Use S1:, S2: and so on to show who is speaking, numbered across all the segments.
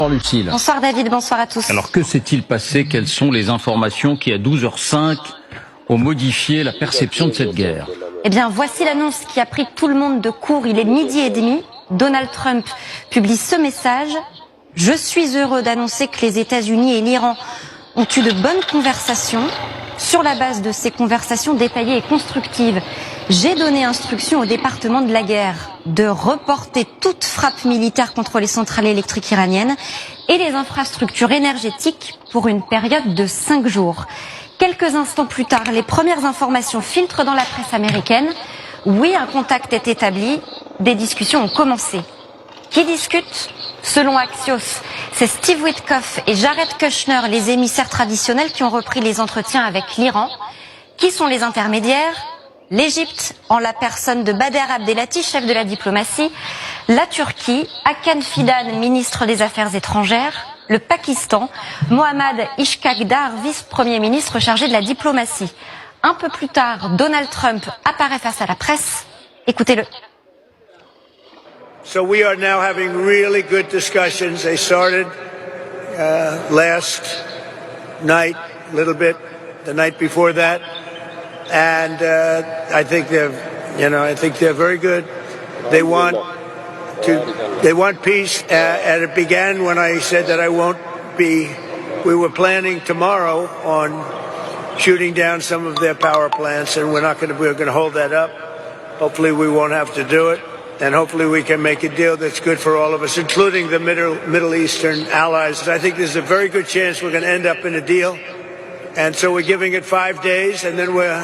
S1: Bonsoir Lucille.
S2: Bonsoir David, bonsoir à tous.
S1: Alors que s'est-il passé? Quelles sont les informations qui à 12h05 ont modifié la perception de cette guerre?
S2: Eh bien voici l'annonce qui a pris tout le monde de court. Il est 12h30. Donald Trump publie ce message. Je suis heureux d'annoncer que les États-Unis et l'Iran ont eu de bonnes conversations. Sur la base de ces conversations détaillées et constructives, j'ai donné instruction au département de la guerre de reporter toute frappe militaire contre les centrales électriques iraniennes et les infrastructures énergétiques pour une période de 5 jours. Quelques instants plus tard, les premières informations filtrent dans la presse américaine. Oui, un contact est établi, des discussions ont commencé. Qui discute? Selon Axios, c'est Steve Witkoff et Jared Kushner, les émissaires traditionnels, qui ont repris les entretiens avec l'Iran. Qui sont les intermédiaires? L'Égypte, en la personne de Bader Abdelati, chef de la diplomatie. La Turquie, Hakan Fidan, ministre des Affaires étrangères. Le Pakistan, Mohammad Ishqaq-Dar, vice-premier ministre chargé de la diplomatie. Un peu plus tard, Donald Trump apparaît face à la presse. Écoutez-le.
S3: So we are now having really good discussions. They started last night, a little bit, the night before that, and I think they're very good. They want peace, and it began when I said that we were planning tomorrow on shooting down some of their power plants, and we're going to hold that up. Hopefully we won't have to do it. And hopefully we can make a deal that's good for all of us, including the Middle Eastern allies. I think there's a very good chance we're going to end up in a deal. And so we're giving it 5 days, and then we're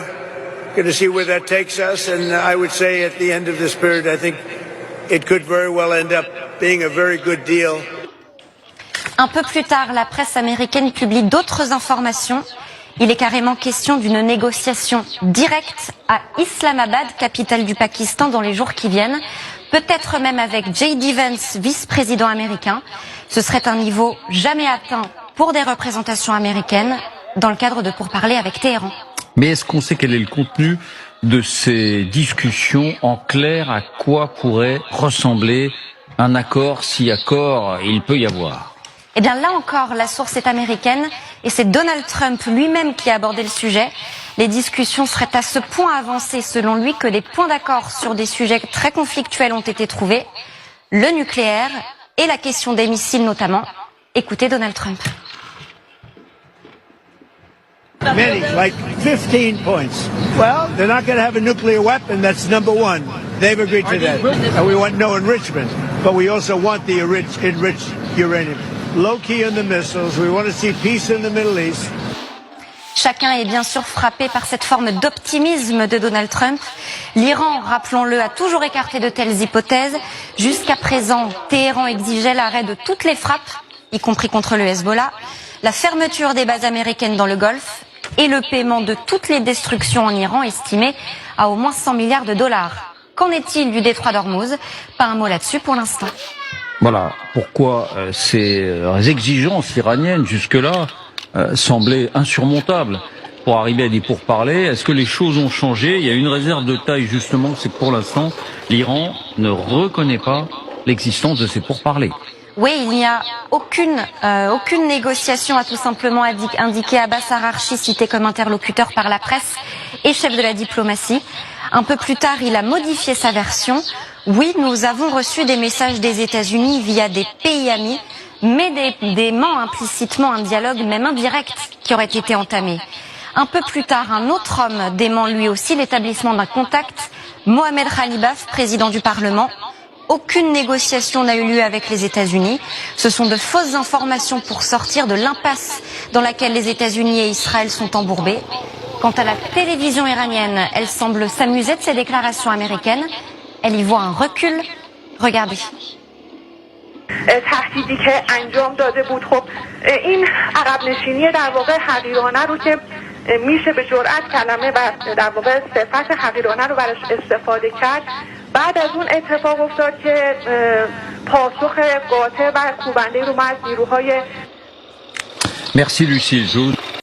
S3: going to see where that takes us. And I would say at the end of this period, I think it could very well end up being a very good deal.
S2: Un peu plus tard, la presse américaine publie d'autres informations. Il est carrément question d'une négociation directe à Islamabad, capitale du Pakistan, dans les jours qui viennent. Peut-être même avec J.D. Vance, vice-président américain. Ce serait un niveau jamais atteint pour des représentations américaines dans le cadre de pourparlers avec Téhéran.
S1: Mais est-ce qu'on sait quel est le contenu de ces discussions? En clair, à quoi pourrait ressembler un accord, si accord il peut y avoir?
S2: Eh bien là encore, la source est américaine et c'est Donald Trump lui-même qui a abordé le sujet. Les discussions seraient à ce point avancées selon lui que des points d'accord sur des sujets très conflictuels ont été trouvés. Le nucléaire et la question des missiles notamment. Écoutez Donald Trump.
S3: Many, like 15 points. Well, they're not going to have a nuclear weapon. That's number one. They've agreed to that. And we want no enrichment. But we also want the enriched uranium. Low key on the missiles. We want to see peace in the Middle East.
S2: Chacun est bien sûr frappé par cette forme d'optimisme de Donald Trump. L'Iran, rappelons-le, a toujours écarté de telles hypothèses. Jusqu'à présent, Téhéran exigeait l'arrêt de toutes les frappes, y compris contre le Hezbollah, la fermeture des bases américaines dans le Golfe et le paiement de toutes les destructions en Iran, estimées à au moins 100 milliards de dollars. Qu'en est-il du détroit d'Ormuz? Pas un mot là-dessus pour l'instant.
S1: Voilà pourquoi ces exigences iraniennes jusque-là semblaient insurmontables pour arriver à des pourparlers. Est-ce que les choses ont changé? Il y a une réserve de taille justement, c'est que pour l'instant, l'Iran ne reconnaît pas l'existence de ces pourparlers.
S2: Oui, il n'y a aucune négociation, a tout simplement indiqué Abbas Araghchi, cité comme interlocuteur par la presse et chef de la diplomatie. Un peu plus tard, il a modifié sa version. Oui, nous avons reçu des messages des États-Unis via des pays amis, mais dément implicitement un dialogue, même indirect, qui aurait été entamé. Un peu plus tard, un autre homme dément lui aussi l'établissement d'un contact, Mohamed Khalibaf, président du Parlement. Aucune négociation n'a eu lieu avec les États-Unis. Ce sont de fausses informations pour sortir de l'impasse dans laquelle les États-Unis et Israël sont embourbés. Quant à la télévision iranienne, elle semble s'amuser de ces déclarations américaines. Elle y voit un recul. Regardez.
S4: تهدیدی که انجام داده بود خب این عقب نشینی در واقع حقیرانه رو که میشه به جرئت کلمه و در واقع صفت حقیرانه رو براش استفاده کرد بعد از اون اتفاق افتاد که پاسخ قاطع و کوبنده رو ما از نیروهای
S1: Merci Lucille.